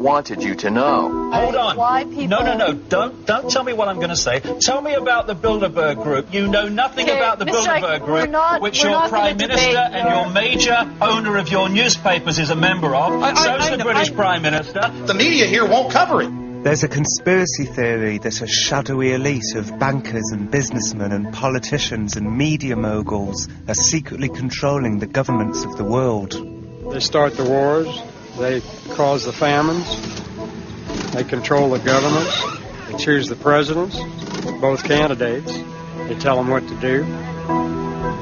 wanted you to know. Hold on. Why people... No. Don't tell me what I'm going to say. Tell me about the Bilderberg Group. You know nothing about the Bilderberg Group, which your Prime Minister and your major owner of your newspapers is a member of. So's the British Prime Minister. The media here won't cover it. There's a conspiracy theory that a shadowy elite of bankers and businessmen and politicians and media moguls are secretly controlling the governments of the world. They start the wars, they cause the famines, they control the governments, they choose the presidents, both candidates, they tell them what to do.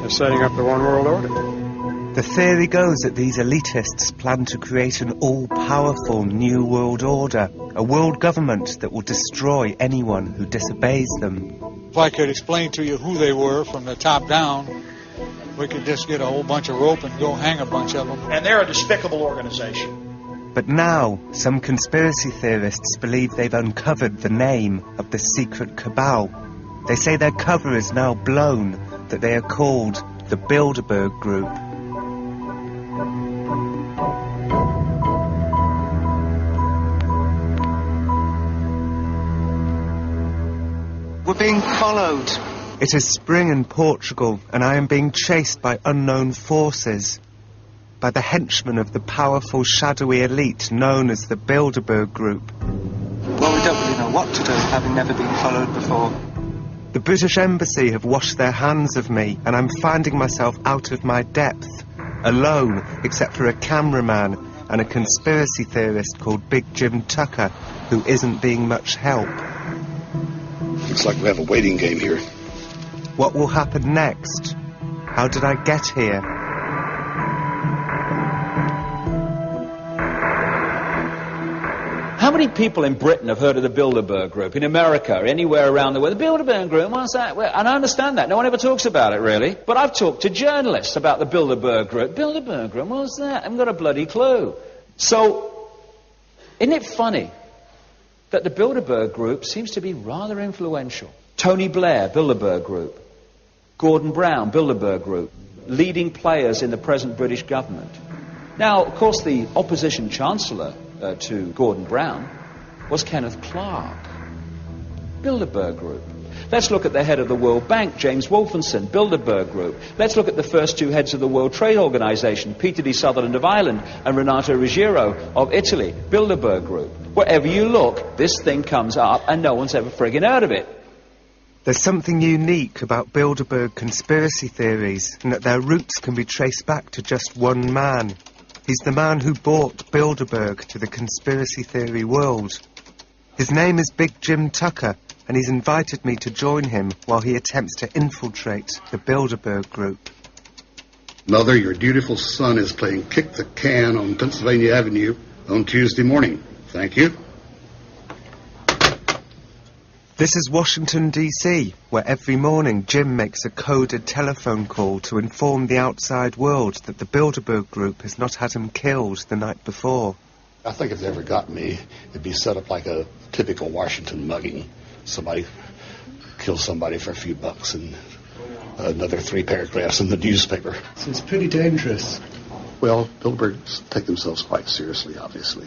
They're setting up the one world order. The theory goes that these elitists plan to create an all-powerful new world order, a world government that will destroy anyone who disobeys them. If I could explain to you who they were from the top down, we could just get a whole bunch of rope and go hang a bunch of them. And they're a despicable organization. But now, some conspiracy theorists believe they've uncovered the name of the secret cabal. They say their cover is now blown, that they are called the Bilderberg Group. We're being followed. It is spring in Portugal, and I am being chased by unknown forces. By the henchmen of the powerful shadowy elite known as the Bilderberg Group. Well, we don't really know what to do, having never been followed before. The British Embassy have washed their hands of me, and I'm finding myself out of my depth. Alone, except for a cameraman and a conspiracy theorist called Big Jim Tucker, who isn't being much help. Looks like we have a waiting game here. What will happen next? How did I get here? How many people in Britain have heard of the Bilderberg Group? In America, anywhere around the world? The Bilderberg Group, what's that? Well, and I understand that. No one ever talks about it, really. But I've talked to journalists about the Bilderberg Group. Bilderberg Group, what's that? I haven't got a bloody clue. So, isn't it funny that the Bilderberg Group seems to be rather influential? Tony Blair, Bilderberg Group. Gordon Brown, Bilderberg Group. Leading players in the present British government. Now, of course, the opposition chancellor to Gordon Brown was Kenneth Clark. Bilderberg Group. Let's look at the head of the World Bank, James Wolfensohn, Bilderberg Group. Let's look at the first two heads of the World Trade Organization, Peter D. Sutherland of Ireland and Renato Ruggiero of Italy, Bilderberg Group. Wherever you look, this thing comes up and no one's ever friggin' heard of it. There's something unique about Bilderberg conspiracy theories, in that their roots can be traced back to just one man. He's the man who brought Bilderberg to the conspiracy theory world. His name is Big Jim Tucker, and he's invited me to join him while he attempts to infiltrate the Bilderberg Group. Mother, your dutiful son is playing kick the can on Pennsylvania Avenue on Tuesday morning. Thank you. This is Washington, D.C., where every morning Jim makes a coded telephone call to inform the outside world that the Bilderberg Group has not had him killed the night before. I think if they ever got me, it'd be set up like a typical Washington mugging. Somebody kills somebody for a few bucks and another 3 paragraphs in the newspaper. So it's pretty dangerous. Well, Bilderbergs take themselves quite seriously, obviously.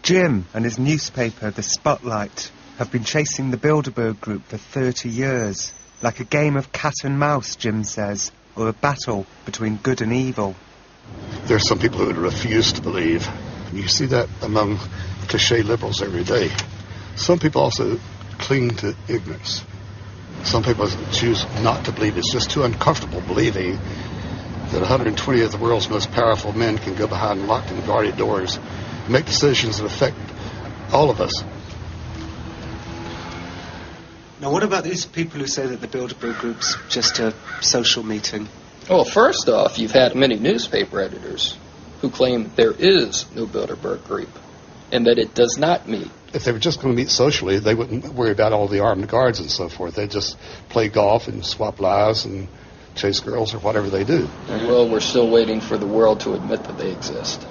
Jim and his newspaper, The Spotlight, have been chasing the Bilderberg Group for 30 years. Like a game of cat and mouse, Jim says, or a battle between good and evil. There are some people who would refuse to believe. And you see that among cliché liberals every day. Some people also cling to ignorance. Some people choose not to believe. It's just too uncomfortable believing that 120 of the world's most powerful men can go behind locked and guarded doors and make decisions that affect all of us. Now, what about these people who say that the Bilderberg Group's just a social meeting? Well, first off, you've had many newspaper editors who claim there is no Bilderberg Group and that it does not meet. If they were just going to meet socially, they wouldn't worry about all the armed guards and so forth. They'd just play golf and swap lies and chase girls or whatever they do. Well, we're still waiting for the world to admit that they exist.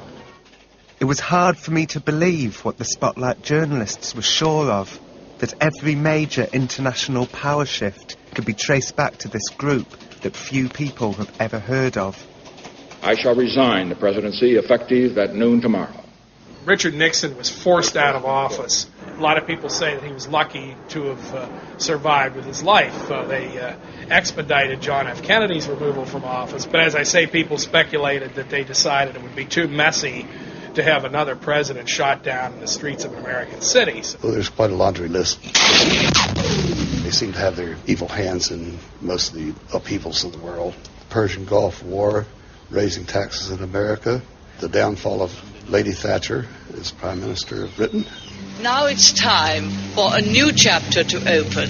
It was hard for me to believe what the Spotlight journalists were sure of, that every major international power shift could be traced back to this group that few people have ever heard of. I shall resign the presidency effective at noon tomorrow. Richard Nixon was forced out of office. A lot of people say that he was lucky to have survived with his life. They expedited John F. Kennedy's removal from office, but as I say, people speculated that they decided it would be too messy to have another president shot down in the streets of an American city. Well, there's quite a laundry list. They seem to have their evil hands in most of the upheavals of the world. The Persian Gulf War, raising taxes in America, the downfall of Lady Thatcher as Prime Minister of Britain. Now it's time for a new chapter to open,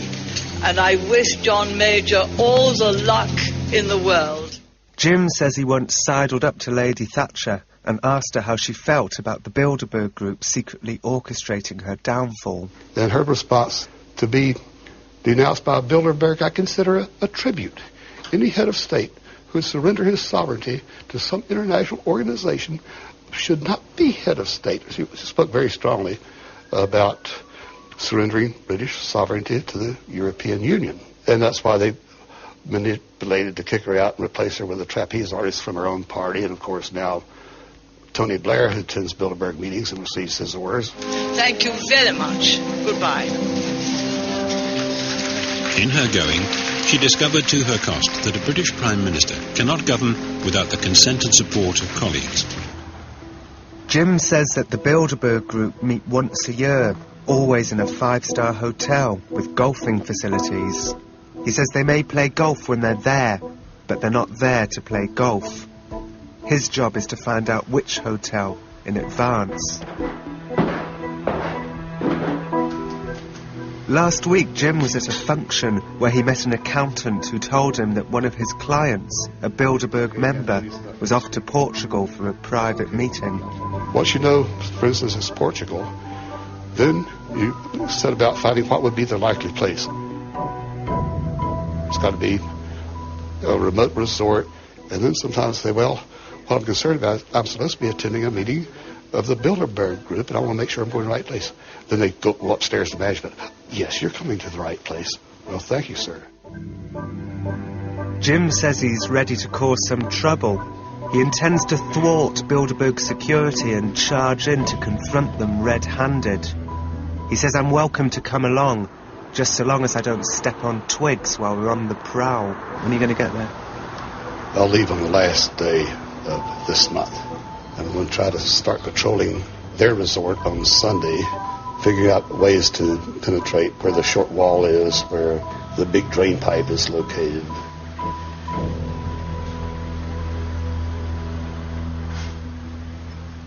and I wish John Major all the luck in the world. Jim says he once sidled up to Lady Thatcher and asked her how she felt about the Bilderberg Group secretly orchestrating her downfall. And her response, to be denounced by Bilderberg, I consider a tribute. Any head of state who would surrender his sovereignty to some international organization should not be head of state. She spoke very strongly about surrendering British sovereignty to the European Union. And that's why they manipulated to kick her out and replace her with a trapeze artist from her own party. And of course now Tony Blair, who attends Bilderberg meetings and receives his orders. Thank you very much. Goodbye. In her going, she discovered to her cost that a British Prime Minister cannot govern without the consent and support of colleagues. Jim says that the Bilderberg Group meet once a year, always in a 5-star hotel with golfing facilities. He says they may play golf when they're there, but they're not there to play golf. His job is to find out which hotel in advance. Last week, Jim was at a function where he met an accountant who told him that one of his clients, a Bilderberg member, was off to Portugal for a private meeting. Once you know, for instance, it's Portugal, then you set about finding what would be the likely place. It's got to be a remote resort, and then sometimes say, well, what I'm concerned about is I'm supposed to be attending a meeting of the Bilderberg Group, and I want to make sure I'm going to the right place. Then they go upstairs to management. Yes, you're coming to the right place. Well, thank you, sir. Jim says he's ready to cause some trouble. He intends to thwart Bilderberg security and charge in to confront them red-handed. He says I'm welcome to come along, just so long as I don't step on twigs while we're on the prowl. When are you going to get there? I'll leave on the last day of this month. I'm going to try to start patrolling their resort on Sunday, figuring out ways to penetrate where the short wall is, where the big drain pipe is located.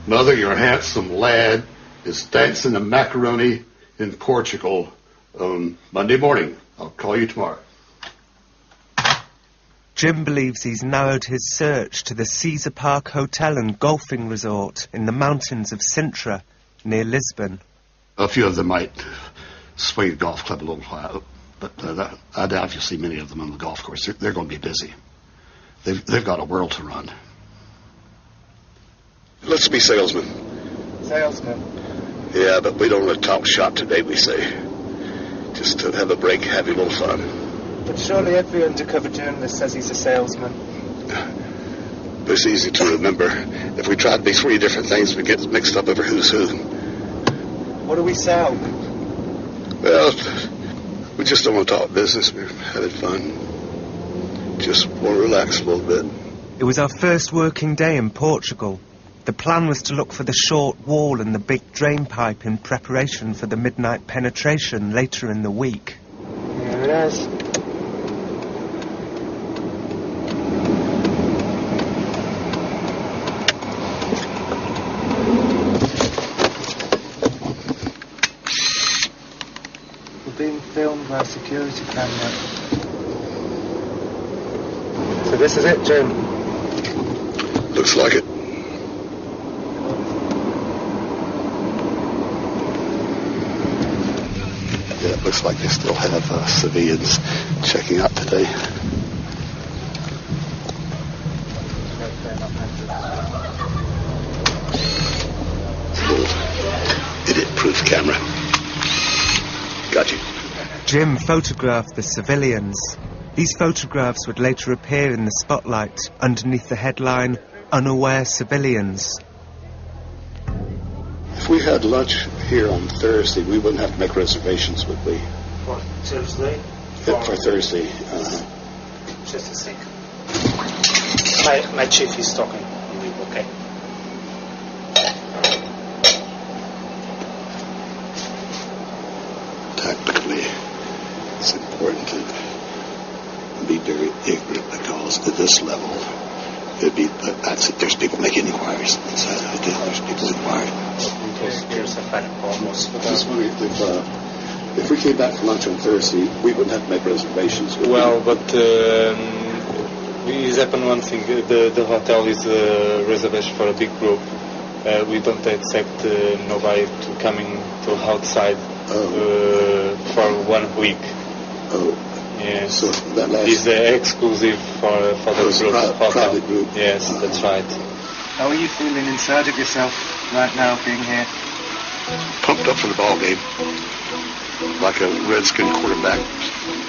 Mother, your handsome lad is dancing a macaroni in Portugal on Monday morning. I'll call you tomorrow. Jim believes he's narrowed his search to the Caesar Park Hotel and Golfing Resort in the mountains of Sintra, near Lisbon. A few of them might swing a golf club a little while, but I doubt if you'll see many of them on the golf course. They're going to be busy. They've got a world to run. Let's be salesmen. Salesmen? Yeah, but we don't want to talk shop today, we say. Just to have a break, have a little fun. But surely every undercover journalist says he's a salesman. It's easy to remember. If we try to be 3 different things, we get mixed up over who's who. What do we sell? Well, we just don't want to talk business. We're having fun. Just want to relax a little bit. It was our first working day in Portugal. The plan was to look for the short wall and the big drain pipe in preparation for the midnight penetration later in the week. Here it is. We're being filmed by a security camera. So this is it, Jim? Looks like it. Yeah, it looks like they still have civilians checking out today. It's a little idiot-proof camera. Got you. Jim photographed the civilians. These photographs would later appear in the spotlight underneath the headline, "Unaware Civilians." If we had lunch here on Thursday, we wouldn't have to make reservations, would we? For Thursday? For Thursday. Just a second. My chief is talking. Okay. Tactically, it's important to be very ignorant, because at this level, it'd be, there's people making inquiries. There's people inquiring. Here's a fact almost. Just wondering if we came back for lunch on Thursday, we wouldn't have to make reservations. Well, but it happened one thing. The hotel is a reservation for a big group. We don't accept nobody to coming to outside for 1 week. Oh. Yes. So that last is exclusive for the group. Private group. Yes, that's right. How are you feeling inside of yourself right now, being here? Pumped up for the ball game, like a Redskin quarterback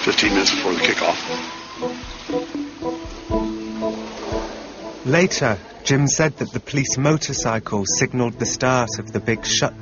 15 minutes before the kickoff. Later, Jim said that the police motorcycle signalled the start of the big shutdown.